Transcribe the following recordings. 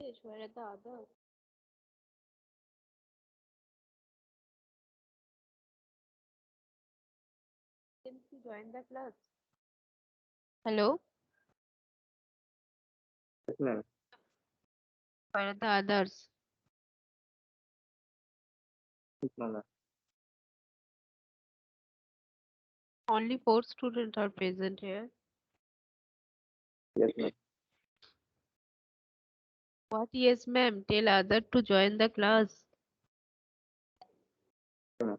Ritesh, where are the others? Since you joined the class. Hello, Yes, ma'am. where are the others? Yes, ma'am. Only four students are present here. Yes, ma'am. What? Yes, ma'am. Tell other to join the class. Yes, ma'am.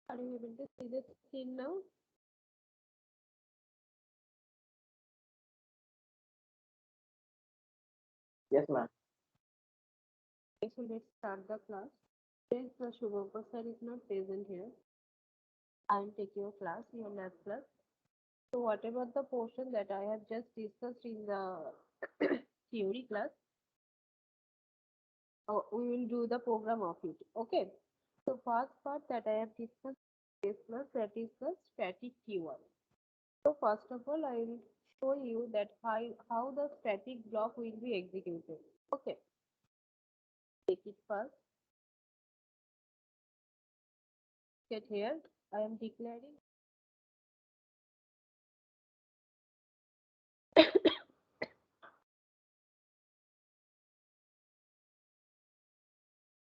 Are you able to see the screen now? Yes, ma'am. Okay, so let's start the class. Since the Shubhankar sir is not present here, I will take your class, your lab class. So whatever the portion that I have just discussed in the theory class, we will do the program of it. Okay. So first part that I have discussed this class, that is the static keyword. So first of all, I will show you that how the static block will be executed. Okay, take it first. Get here. I am declaring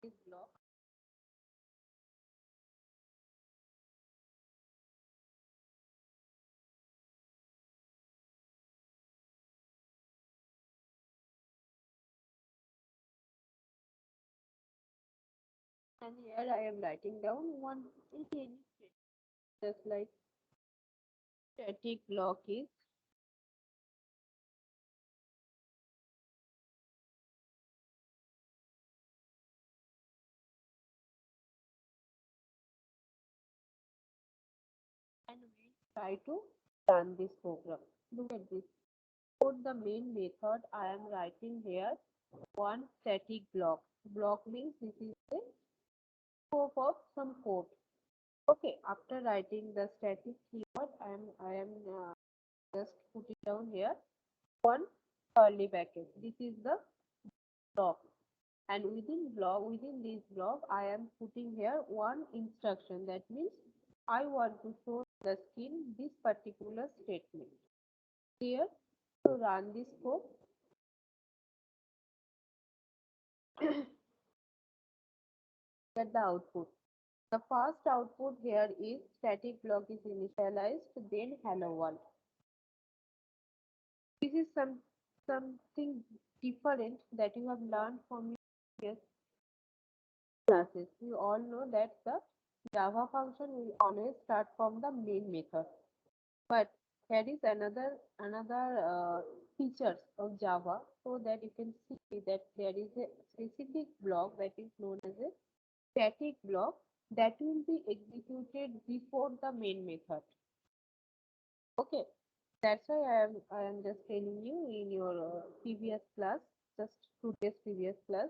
this block, and here I am writing down one in any state, just like static block is, and we try to run this program. Look at this. For the main method, I am writing here one static block. Block means this is the scope of some code. Okay, after writing the static keyword, I am just put it down here. One curly bracket. This is the block, and within this block, I am putting here one instruction. That means I want to show the screen this particular statement. Here to run this code, get the output. The first output here is static block is initialized, then hello world. This is something different that you have learned from your classes. You all know that the Java function will always start from the main method. But here is another features of Java, so that you can see that there is a specific block that is known as a static block that will be executed before the main method. Okay, that's why I am just telling you in your previous class, just today's previous class,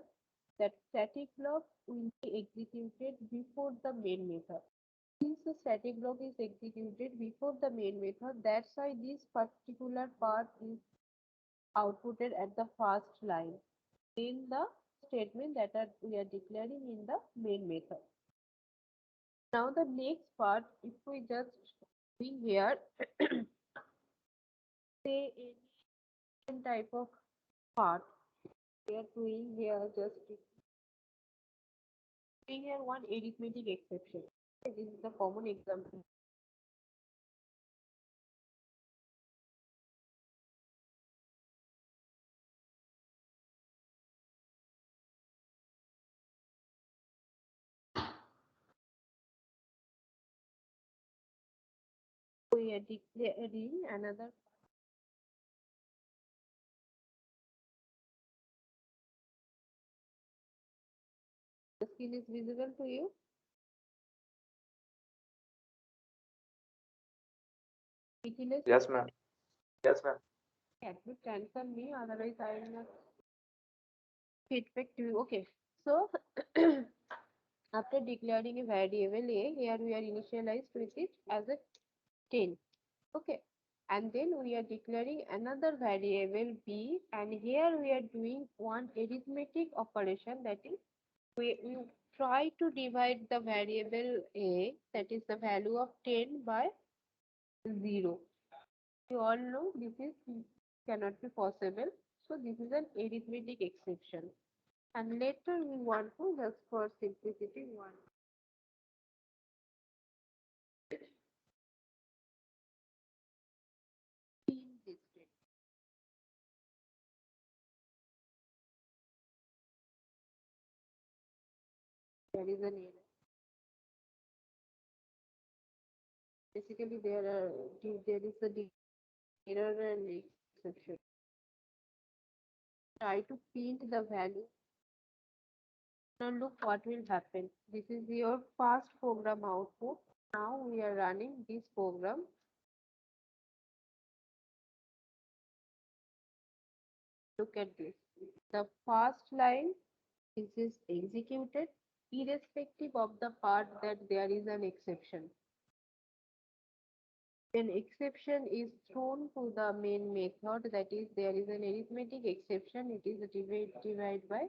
that static block will be executed before the main method. Since the static block is executed before the main method, that's why this particular part is outputted at the first line in the statement that we are declaring in the main method. Now the next part, if we just bring here, say any type of part, we are doing here just doing here one arithmetic exception. Okay, this is the common example. We are declaring another. The screen is visible to you. Mithilesh, Yes, ma'am. Yes, ma'am. can you answer me? Otherwise, I will not feedback to you. Okay. So after declaring a variable a, here we are initialized with it as a 10. Okay. And then we are declaring another variable b, and here we are doing one arithmetic operation, that is we try to divide the variable a, that is the value of 10, by 0. You all know this is cannot be possible. So this is an arithmetic exception. And later we want to, just for simplicity, want to in this way. There is an error. Basically, there is a error and exception. Try to print the value. Now look what will happen. This is your past program output. Now we are running this program. Look at this. The first line is executed irrespective of the part that there is an exception. An exception is thrown to the main method, that is there is an arithmetic exception, it is divide by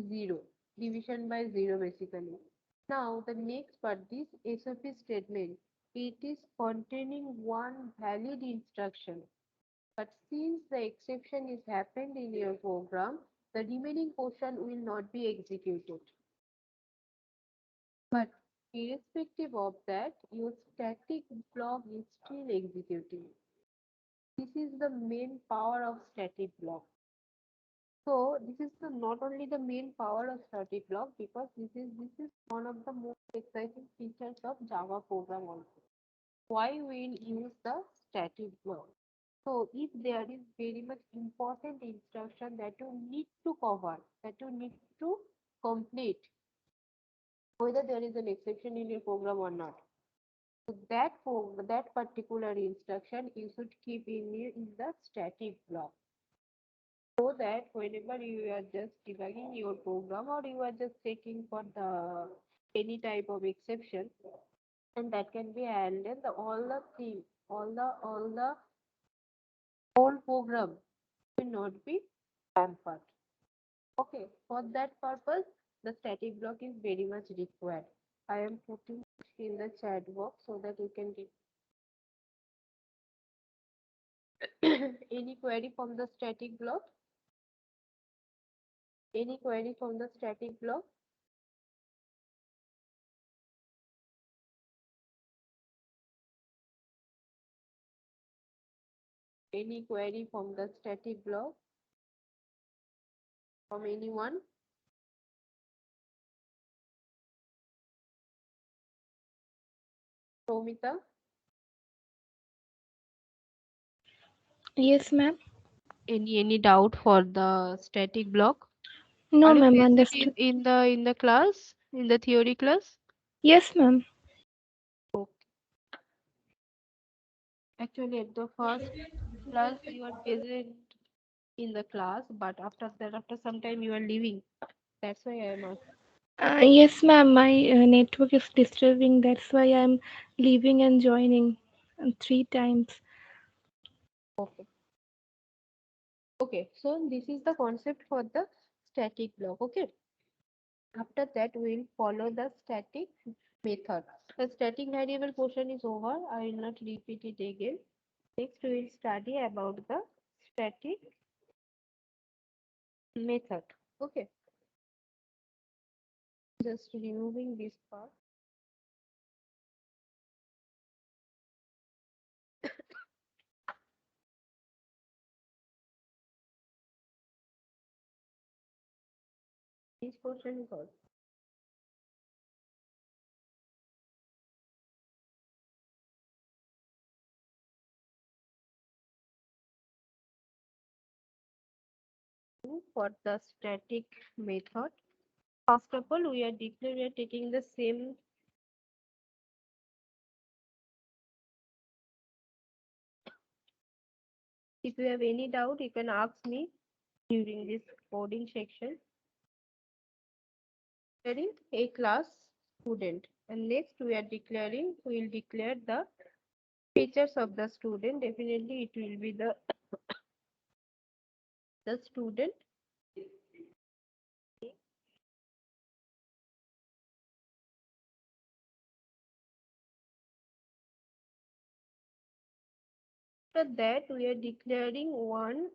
0, division by 0 basically. Now the next part, this SOP statement, it is containing one valid instruction, but since the exception is happened in your program, the remaining portion will not be executed. But irrespective of that, your static block is still executing. This is the main power of static block. So this is not only the main power of static block, because this is one of the most exciting features of Java program also. Why we'll use the static block? So if there is very much important instruction that you need to cover, that you need to complete, whether there is an exception in your program or not. So that particular instruction you should keep in the static block, so that whenever you are just debugging your program or you are just checking for the any type of exception, and that can be handled the all the theme, all the whole program will not be hampered. Okay, for that purpose, the static block is very much required. I am putting in the chat box so that you can get any query from the static block. Any query from the static block? Any query from the static block from anyone? Romita, Yes, ma'am. any doubt for the static block? No, Are you ma'am. faced it Understood. in the class, in the theory class? Yes, ma'am. Okay. Actually, at the first class you are present in the class, but after that, after some time you are leaving. That's why I am asking. Yes, ma'am. My network is disturbing. That's why I'm leaving and joining 3 times. Okay. Okay. So this is the concept for the static block. Okay. After that, we will follow the static method. The static variable portion is over. I will not repeat it again. Next, we will study about the static method. Okay. Just removing this part. This portion is all. For the static method. First of all, we are taking the same. If you have any doubt, you can ask me during this coding section. Declaring a class student, and next we are declaring. We will declare the features of the student. Definitely, it will be the student. After that, we are declaring one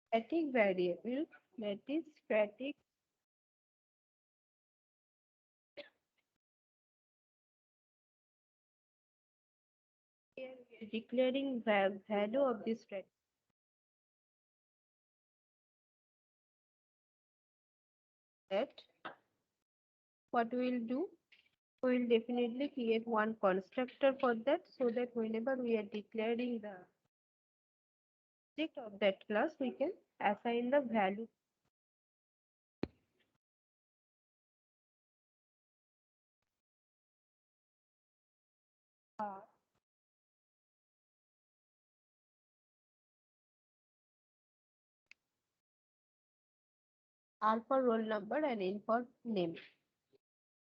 static variable, that is static. Here we are declaring the value of this static. That what we will do, we will definitely create one constructor for that, so that whenever we are declaring the object of that class, we can assign the value. R for roll number and N for name.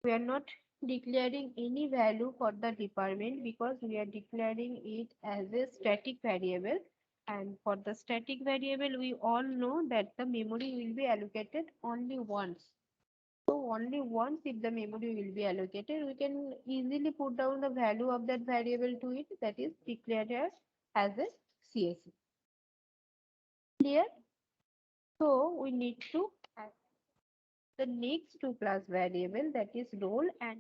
We are not declaring any value for the department because we are declaring it as a static variable. And for the static variable, we all know that the memory will be allocated only once. So only once if the memory will be allocated, we can easily put down the value of that variable to it, that is declared as a CSV. Clear? So we need to add the next two class variable, that is role, and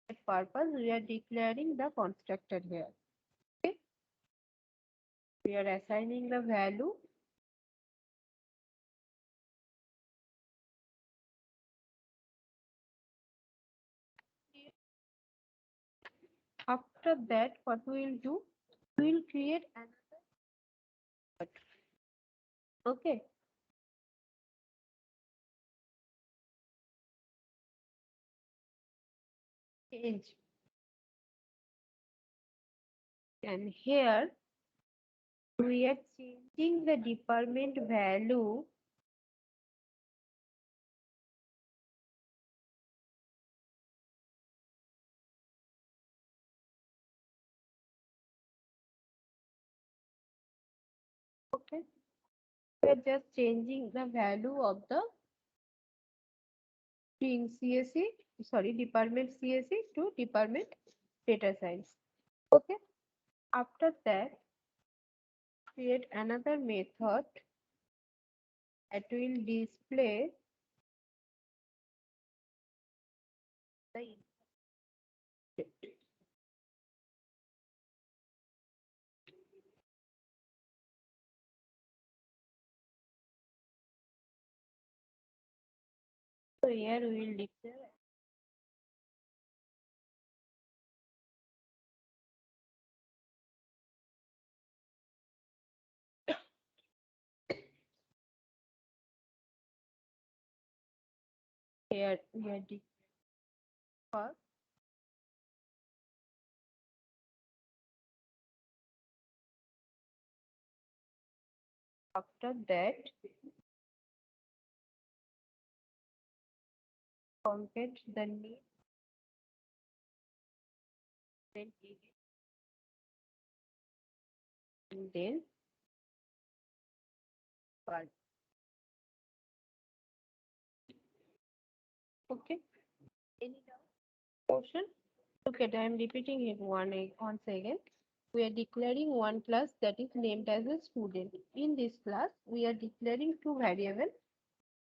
that purpose we are declaring the constructor here. Okay, we are assigning the value. After that, what we will do, we will create another method. Okay, change, and here we are changing the department value We are just changing the value of the string CSE, sorry, department CSE to department data science. Okay. After that, create another method that will display the input. So here we will declare here we are declare after that concat the name then again and then one. Okay. Any doubt? Portion? Look at I am repeating it once again. We are declaring one class that is named as a student. In this class, we are declaring two variables,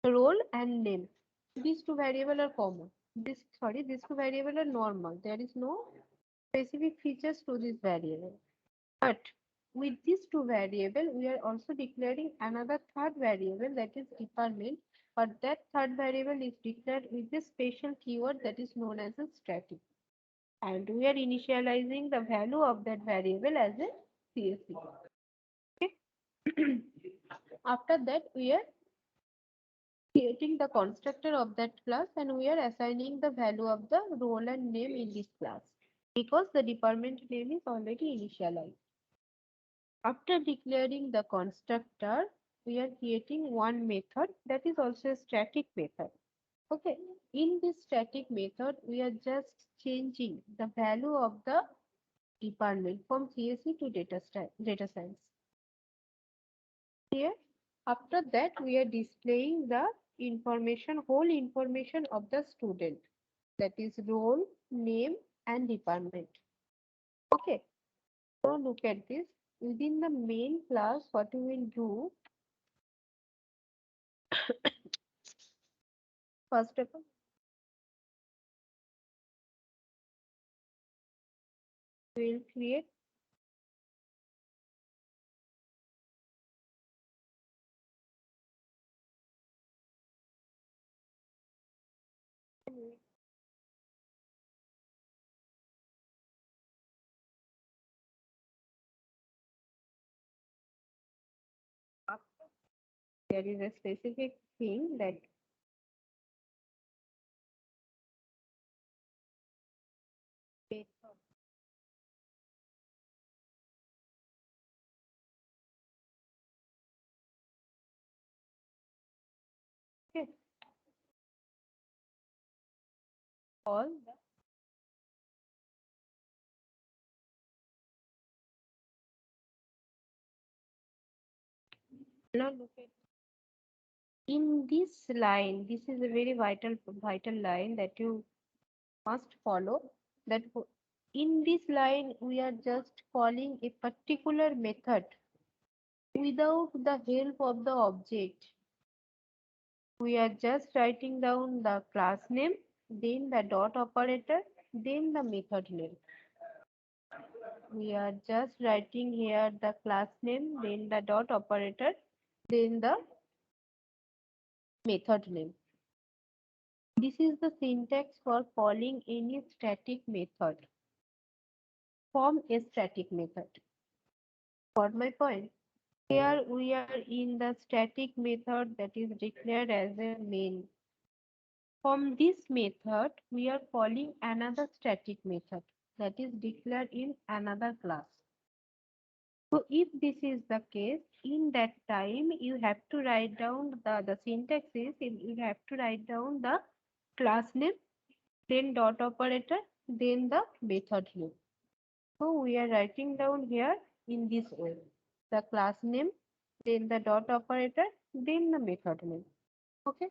role and name. These two variables are common. These two variables are normal. There is no specific features to this variable. But with these two variables, we are also declaring another third variable that is department. But that third variable is declared with a special keyword that is known as a static. And we are initializing the value of that variable as a CSV. Okay. After that, we are creating the constructor of that class and we are assigning the value of the role and name in this class because the department name is already initialized. After declaring the constructor, we are creating one method that is also a static method. Okay, in this static method, we are just changing the value of the department from CSE to data science. Here, after that, we are displaying the whole information of the student, that is role, name, and department. Okay, so look at this. Within the main class, what we will do, first of all, we will create there is a specific thing that okay, all the now look at in this line, this is a very vital line that you must follow. That in this line, we are just calling a particular method without the help of the object. We are just writing down the class name, then the dot operator, then the method name. We are just writing here the class name, then the dot operator, then the method name. This is the syntax for calling any static method from a static method. Got my point? Here we are in the static method that is declared as a main. From this method, we are calling another static method that is declared in another class. So if this is the case, in that time, you have to write down the syntax is you have to write down the class name, then dot operator, then the method name. So we are writing down here in this way. The class name, then the dot operator, then the method name. Okay,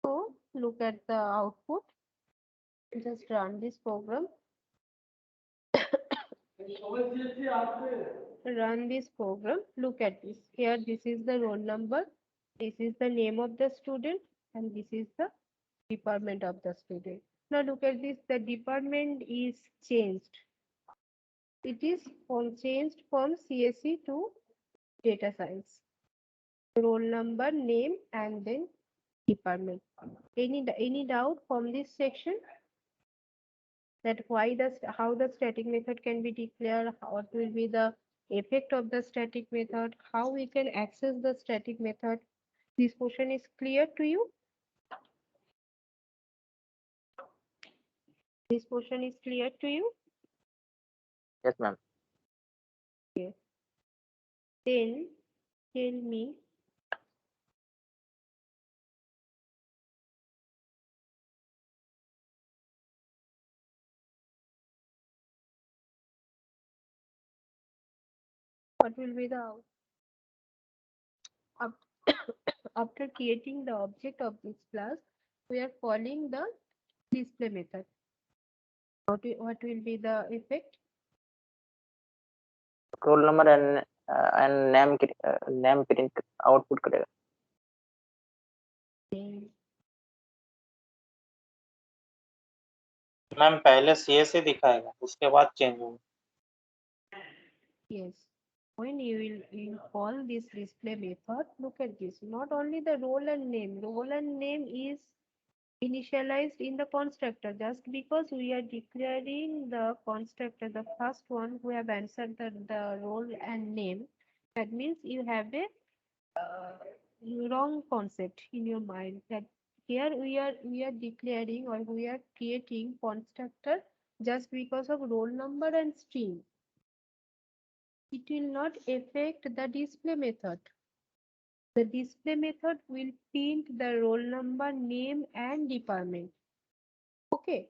so look at the output. Just run this program. Run this program. Look at this. Here, this is the roll number. This is the name of the student, and this is the department of the student. Now look at this. The department is changed. It is changed from CSE to data science. Roll number, name, and then department. Any doubt from this section? That why how the static method can be declared, what will be the effect of the static method, how we can access the static method. This portion is clear to you? This portion is clear to you? Yes, ma'am. Okay. Then tell me what will be the after creating the object of this class, we are calling the display method. What will be the effect? Roll number and name print output करेगा. Ma'am पहले CSE दिखाएगा उसके बाद change होगा. Yes. When you will call this display method, look at this. Not only the role and name. Role and name is initialized in the constructor. Just because we are declaring the constructor, the first one who have answered the role and name, that means you have a wrong concept in your mind. That here we are declaring or we are creating constructor just because of roll number and stream. It will not affect the display method. The display method will print the roll number, name, and department. Okay.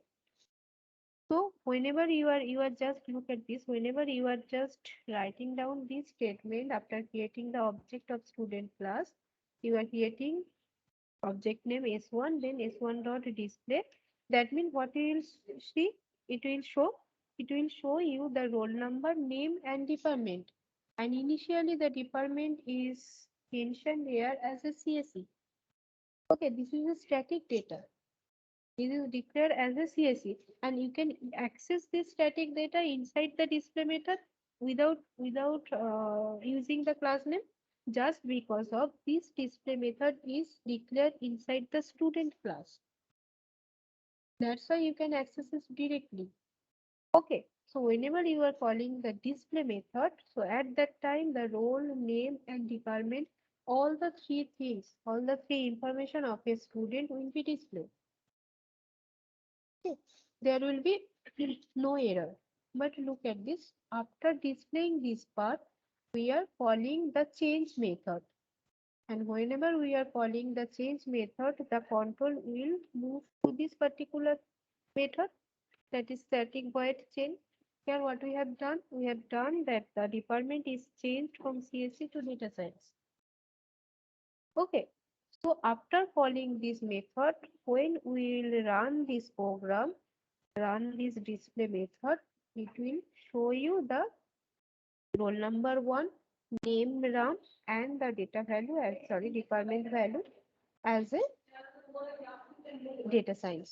So whenever you are just look at this, whenever you are just writing down this statement after creating the object of student class, you are creating object name S1, then S1 dot display. That means what you will see, it will show you the roll number, name, and department. And initially the department is mentioned here as a CSE. Okay, this is a static data. This is declared as a CSE, and you can access this static data inside the display method without using the class name, just because of this display method is declared inside the student class. That's why you can access this directly. Okay, so whenever you are calling the display method, so at that time the role, name, and department, all the three things, all the three information of a student will be displayed. Okay, there will be no error. But look at this. After displaying this part, we are calling the change method. And whenever we are calling the change method, the control will move to this particular method, that is static void change. Here what we have done? We have done that the department is changed from CSE to data science. Okay. So after calling this method, when we will run this program, run this display method, it will show you the roll number 1, name RAM, and the data value as department value as a data science.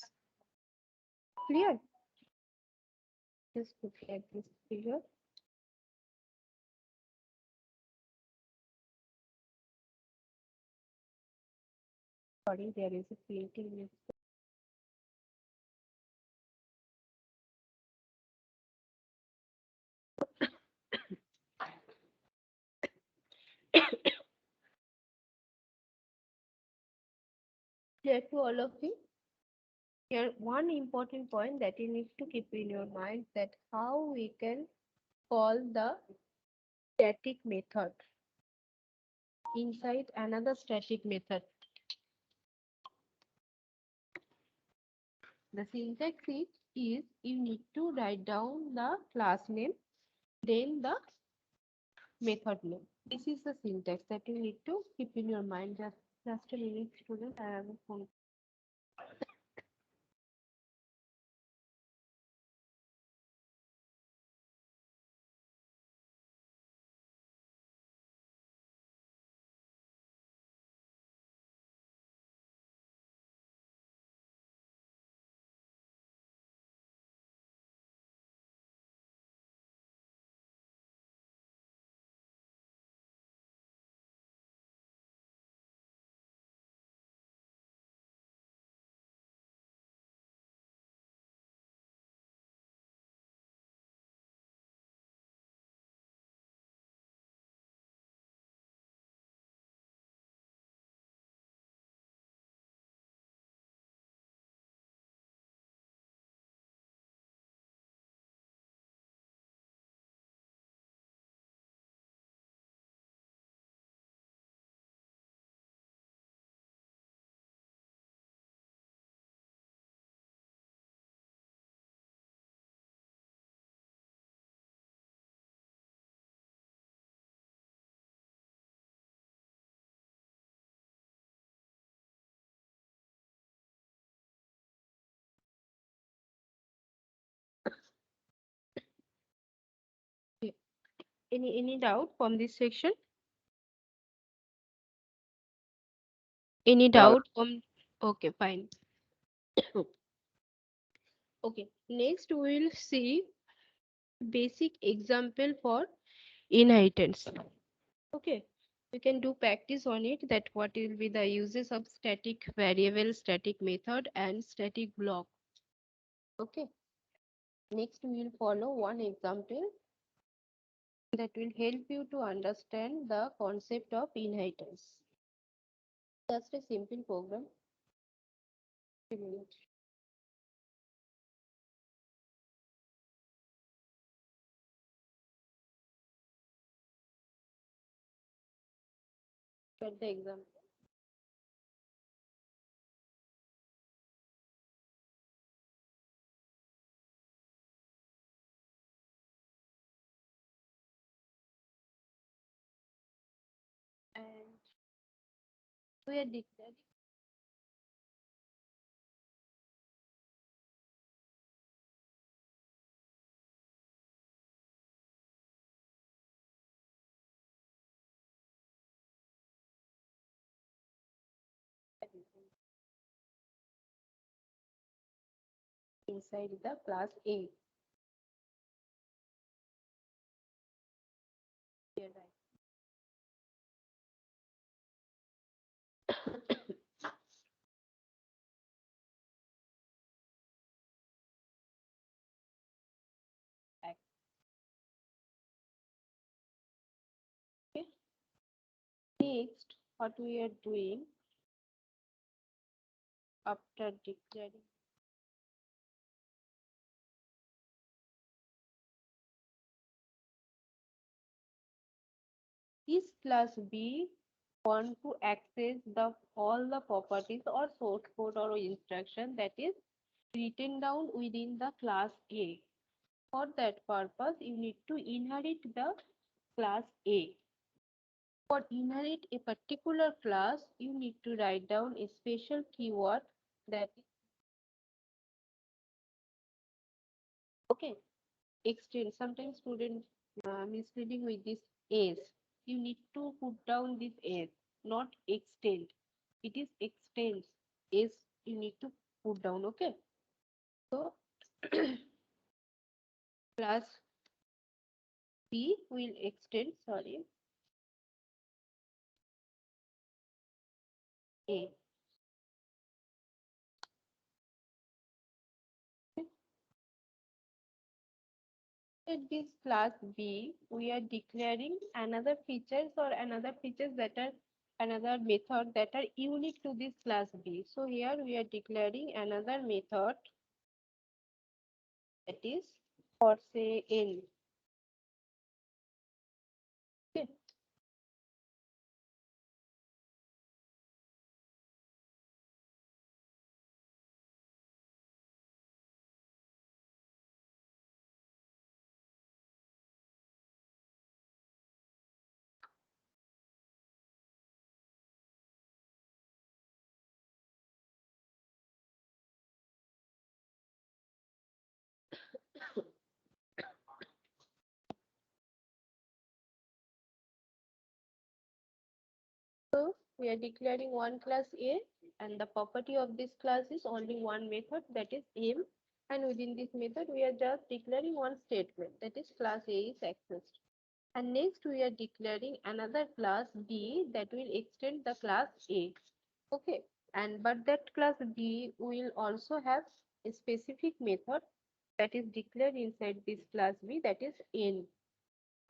Clear? Just look at this figure. Sorry, there is a printing mistake. Clear to all of you? Here, one important point that you need to keep in your mind, that how we can call the static method inside another static method. The syntax is you need to write down the class name, then the method name. This is the syntax that you need to keep in your mind. Just a minute, student. I have a phone. Okay. Any doubt from this section? Any No, doubt from? Okay, fine. Okay. Next, we will see basic example for inheritance. Okay. You can do practice on it, that what will be the uses of static variable, static method, and static block. Okay. Next, we will follow one example that will help you to understand the concept of inheritance. Just a simple program. A minute. Get the example. And we are declaring inside the class A. Here, right. Back. Okay. Next, what we are doing after declaring this class B want to access the all the properties or source code or instruction that is written down within the class A. For that purpose, you need to inherit the class A. For inherit a particular class, you need to write down a special keyword that is okay. Extend. Sometimes students misleading with this S. You need to put down this S, not extend. It is extends. S you need to put down. Okay. So class B will extend. Sorry, A. At this class B, we are declaring another features or another features that are another method that are unique to this class B. So here we are declaring another method that is for say N. Okay. So we are declaring one class A, and the property of this class is only one method, that is M. And within this method, we are just declaring one statement, that is class A is accessed. And next, we are declaring another class B that will extend the class A. Okay, and but that class B will also have a specific method that is declared inside this class B, that is N.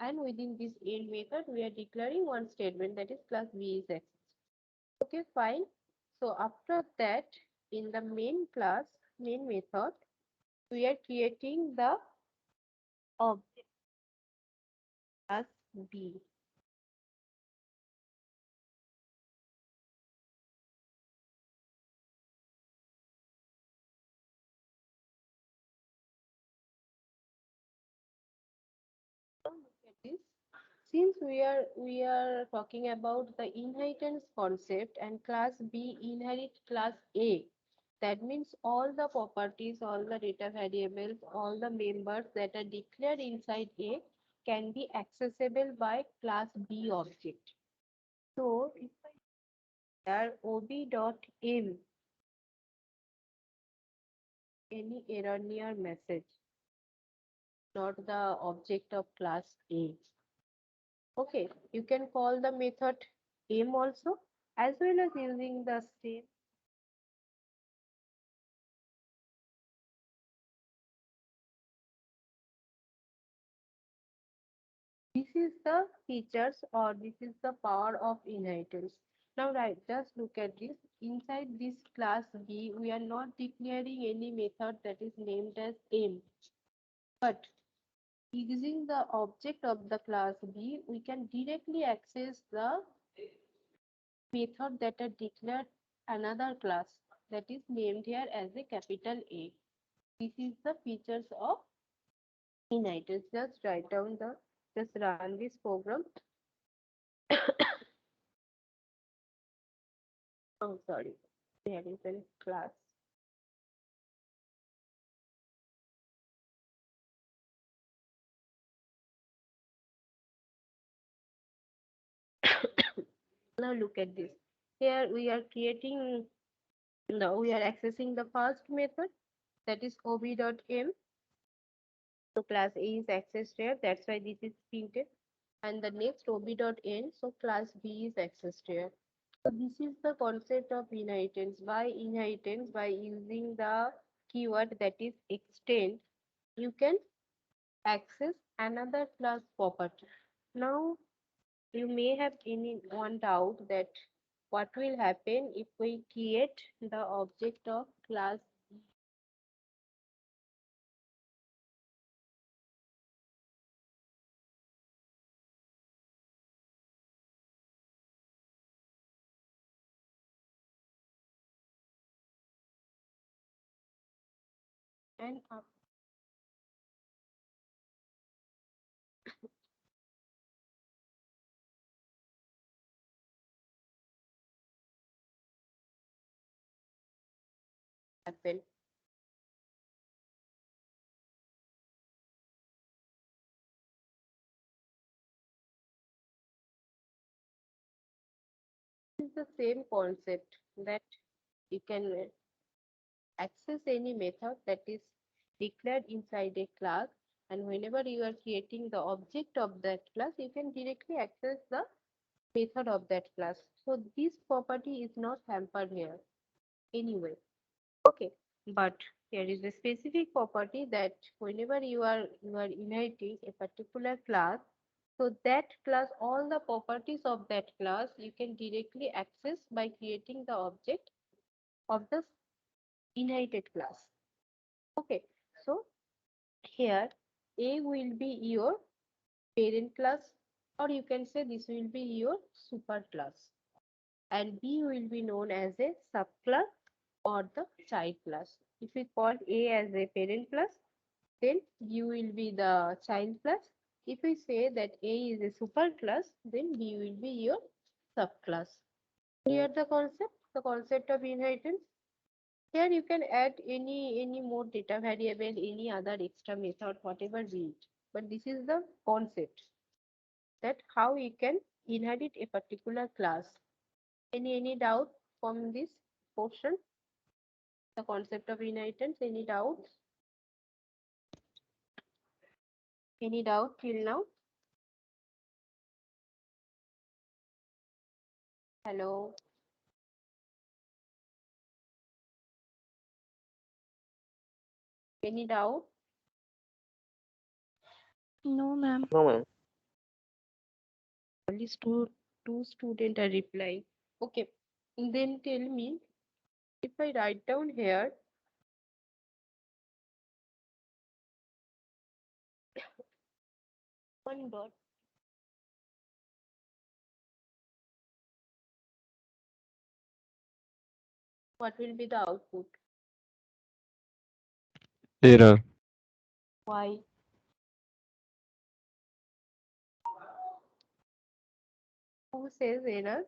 And within this N method, we are declaring one statement, that is class B is accessed. Okay, fine. So after that, in the main class, main method, we are creating the object class B. Now look at this. Since we are talking about the inheritance concept and class B inherit class A, that means all the properties, all the data variables, all the members that are declared inside A can be accessible by class B object. So if I declare ob.m any error near message, not the object of class A. Okay, you can call the method m also, as well as using the same. This is the features, or this is the power of inheritance. Now, right, just look at this. Inside this class B, we are not declaring any method that is named as m, but using the object of the class B, we can directly access the method that are declared another class that is named here as a capital A. This is the features of inheritance. Just write down the, just run this program. Oh, sorry, there is a class. Now look at this. Here we are creating, now we are accessing the first method, that is ob.m. So class A is accessed here, that's why this is printed. And the next ob.n, so class B is accessed here. So this is the concept of inheritance. By inheritance, by using the keyword that is extend, you can access another class property. Now you may have any one doubt that what will happen if we create the object of class and happen. It's the same concept that you can access any method that is declared inside a class, and whenever you are creating the object of that class, you can directly access the method of that class. So this property is not hampered here anyway. Okay, but there is a specific property that whenever you are inheriting a particular class, so that class, all the properties of that class you can directly access by creating the object of the inherited class. Okay, so here A will be your parent class, or you can say this will be your super class, and B will be known as a subclass or the child class. If we call A as a parent class, then B will be the child class. If we say that A is a super class, then B will be your subclass. Clear the concept of inheritance? Here you can add any more data variable, any other extra method, whatever be it. But this is the concept, that how you can inherit a particular class. Any doubt from this portion? The concept of inheritance, any doubts? Any doubt till now? Hello? Any doubt? No, ma'am. No, ma'am. Only two students are replying. Okay. Then tell me, if I write down here, one dot, what will be the output? Error. Why? Who says error?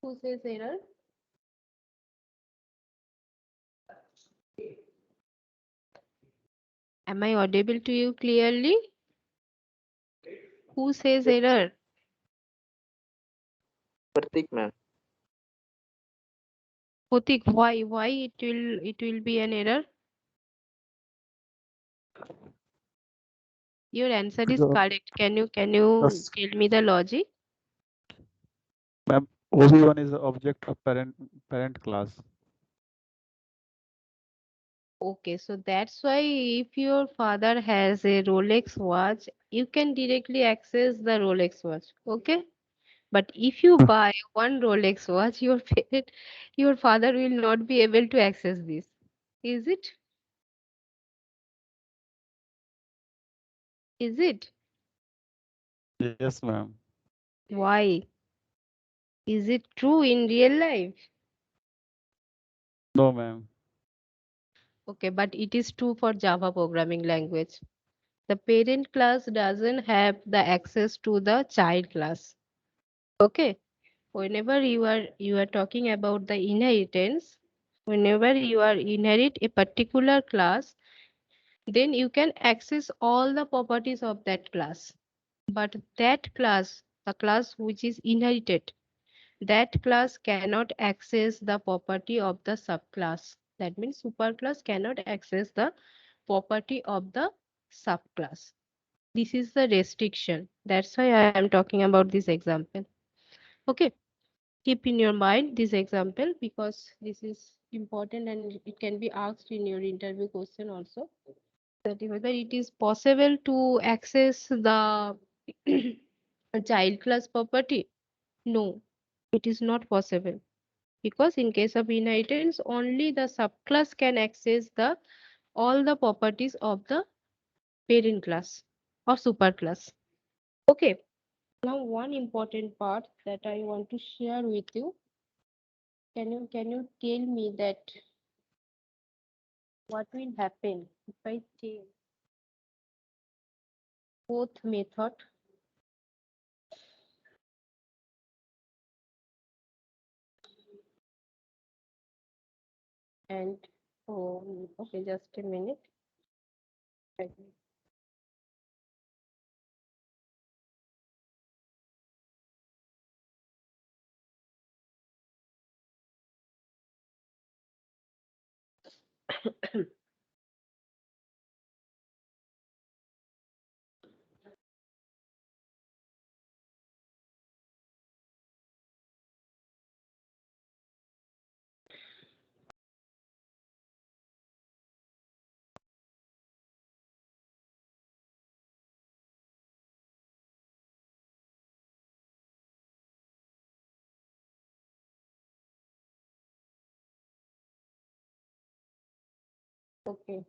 Who says error? Am I audible to you clearly? Who says error? Pratik, ma'am. Pratik, why it will be an error? Your answer is Because- correct. Can you Yes. tell me the logic? Ma'am, OB1 is the object of parent class. Okay, so that's why if your father has a Rolex watch, you can directly access the Rolex watch. Okay? But if you buy one Rolex watch, your father will not be able to access this. Is it? Is it? Yes, ma'am. Why? Is it true in real life? No, ma'am. Okay, but it is true for Java programming language. The parent class doesn't have the access to the child class. Okay. Whenever you are talking about the inheritance, whenever you are inherit a particular class, then you can access all the properties of that class. But that class, the class which is inherited, that class cannot access the property of the subclass. That means superclass cannot access the property of the subclass. This is the restriction. That's why I am talking about this example. Okay. Keep in your mind this example because this is important and it can be asked in your interview question also. That whether it is possible to access the child class property? No, it is not possible because in case of inheritance, only the subclass can access the all the properties of the parent class or superclass. Okay, now one important part that I want to share with you. Can you tell me that what will happen if I take both method and okay, just a minute. Okay. Okay.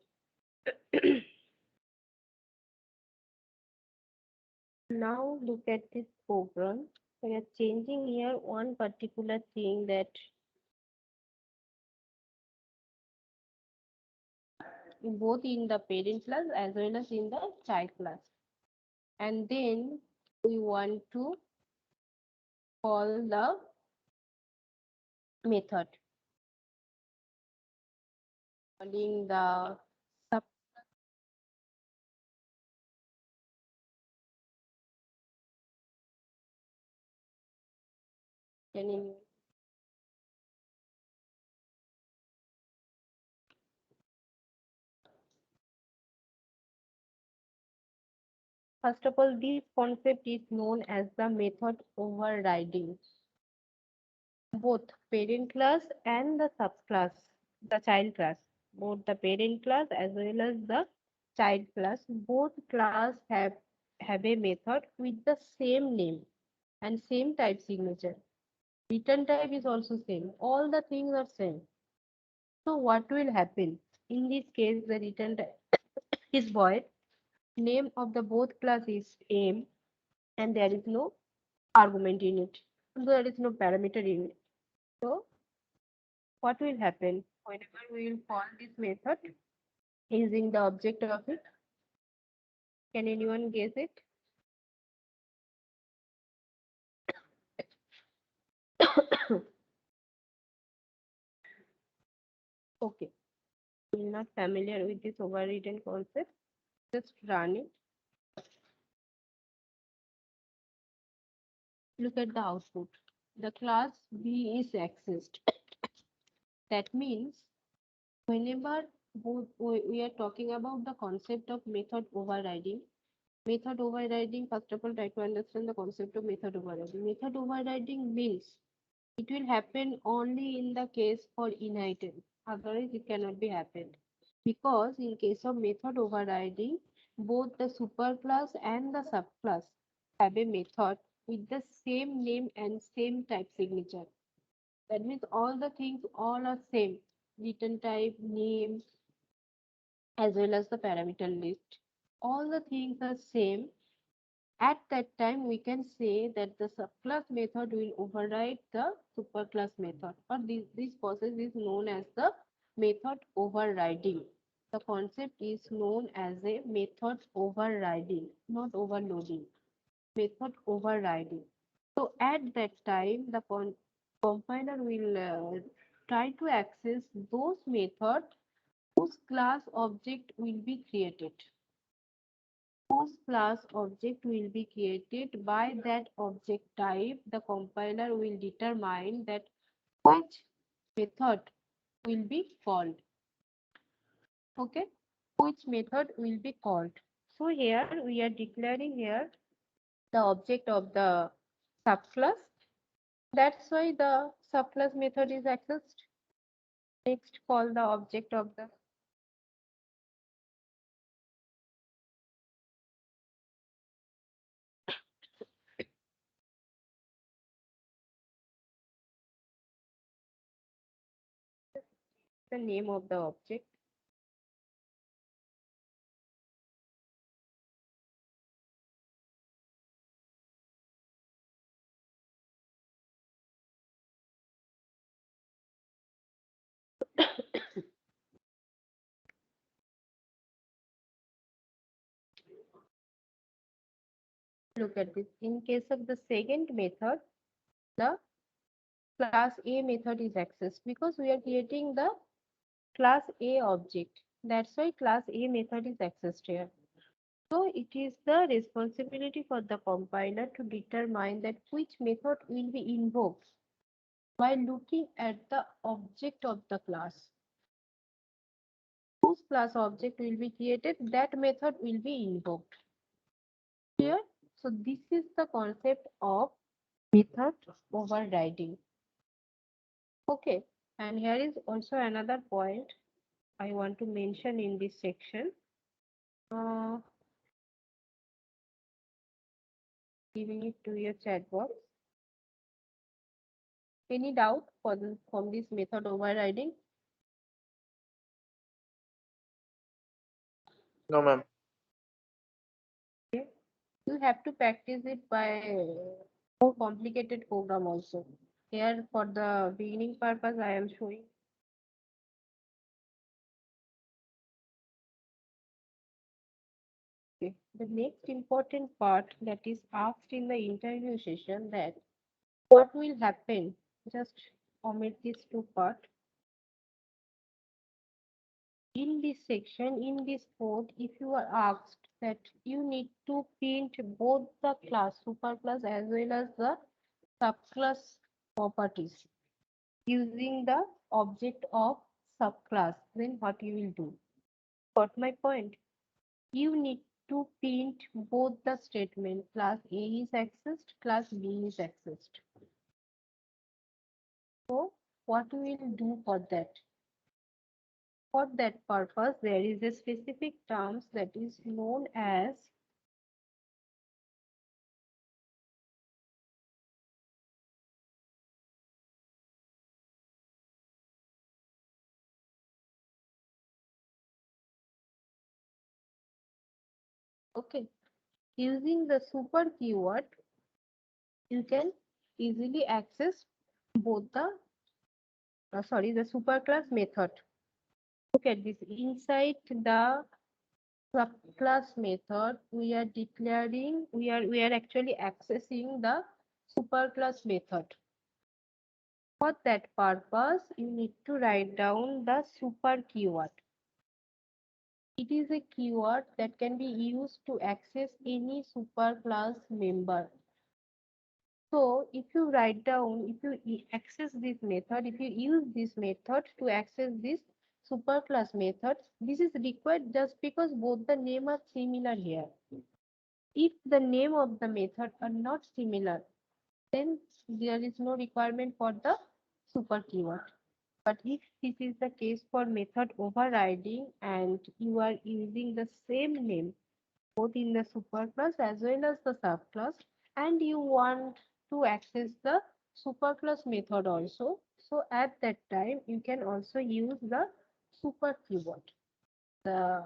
Now look at this program. We are changing here one particular thing that both in the parent class as well as in the child class. And then we want to call the method. Calling the sub Can you? First of all, this concept is known as the method overriding both parent class and the subclass, the child class. Both the parent class as well as the child class, both class have a method with the same name and same type signature. Return type is also same. All the things are same. So what will happen? In this case, the return type is void. Name of the both class is m, and there is no argument in it. There is no parameter in it. So what will happen whenever we will call this method using the object of it? Can anyone guess it? Okay, you're not familiar with this overridden concept. Just run it. Look at the output. The class B is accessed. That means whenever we are talking about the concept of method overriding, first of all, try to understand the concept of method overriding. Method overriding means it will happen only in the case for inheritance. Otherwise, it cannot be happened. Because in case of method overriding, both the superclass and the subclass have a method with the same name and same type signature. That means all the things all are same. Return type, name, as well as the parameter list. All the things are same. At that time, we can say that the subclass method will override the superclass method, or this process is known as the method overriding. The concept is known as a method overriding, not overloading. Method overriding. So at that time, the compiler will try to access those methods whose class object will be created. Whose class object will be created by that object type, the compiler will determine that which method will be called. Okay, which method will be called. So here we are declaring here the object of the subclass. That's why the subclass method is accessed. Next, call the object of the name of the object. Look at this. In case of the second method, the class A method is accessed because we are creating the class A object. That's why class A method is accessed here. So it is the responsibility for the compiler to determine that which method will be invoked by looking at the object of the class. Whose class object will be created, that method will be invoked. Clear? So this is the concept of method overriding. Okay, and here is also another point I want to mention in this section. Giving it to your chat box. Any doubt from this method overriding? No, ma'am. You have to practice it by more complicated program also. Here for the beginning purpose, I am showing. Okay. The next important part that is asked in the interview session, that what will happen? Just omit these two parts. In this section, in this code, if you are asked that you need to print both the class, superclass as well as the subclass properties using the object of subclass, then what you will do? Got my point? You need to print both the statement class A is accessed, class B is accessed. So what we will do for that? For that purpose, there is a specific terms that is known as okay. Using the super keyword, you can easily access both the the superclass method. Look at this. Inside the subclass method, we are declaring, we are actually accessing the superclass method. For that purpose, you need to write down the super keyword. It is a keyword that can be used to access any superclass member. So if you write down, if you access this method, if you use this method to access this superclass method, this is required just because both the name are similar here. If the name of the method are not similar, then there is no requirement for the super keyword. But if this is the case for method overriding and you are using the same name both in the superclass as well as the subclass, and you want to access the superclass method also, so at that time you can also use the super keyword. The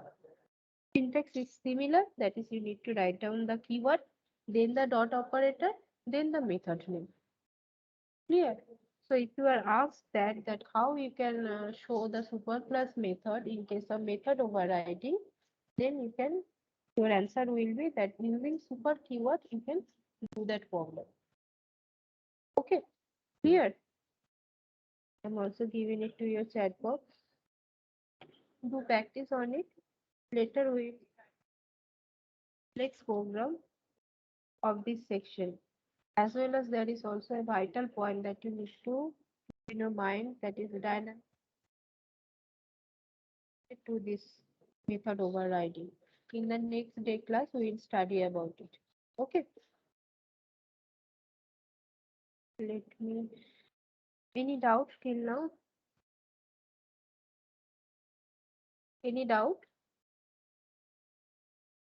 syntax is similar, that is you need to write down the keyword, then the dot operator, then the method name. Clear? So if you are asked that how you can show the superclass method in case of method overriding, then you can, your answer will be that using super keyword you can do that problem. Okay, clear? I'm also giving it to your chat box. Do practice on it. Later we next program of this section. As well as there is also a vital point that you need to in your mind, that is dynamic to this method overriding. In the next day class, we will study about it. Okay. Let me. Any doubt till now? Any doubt?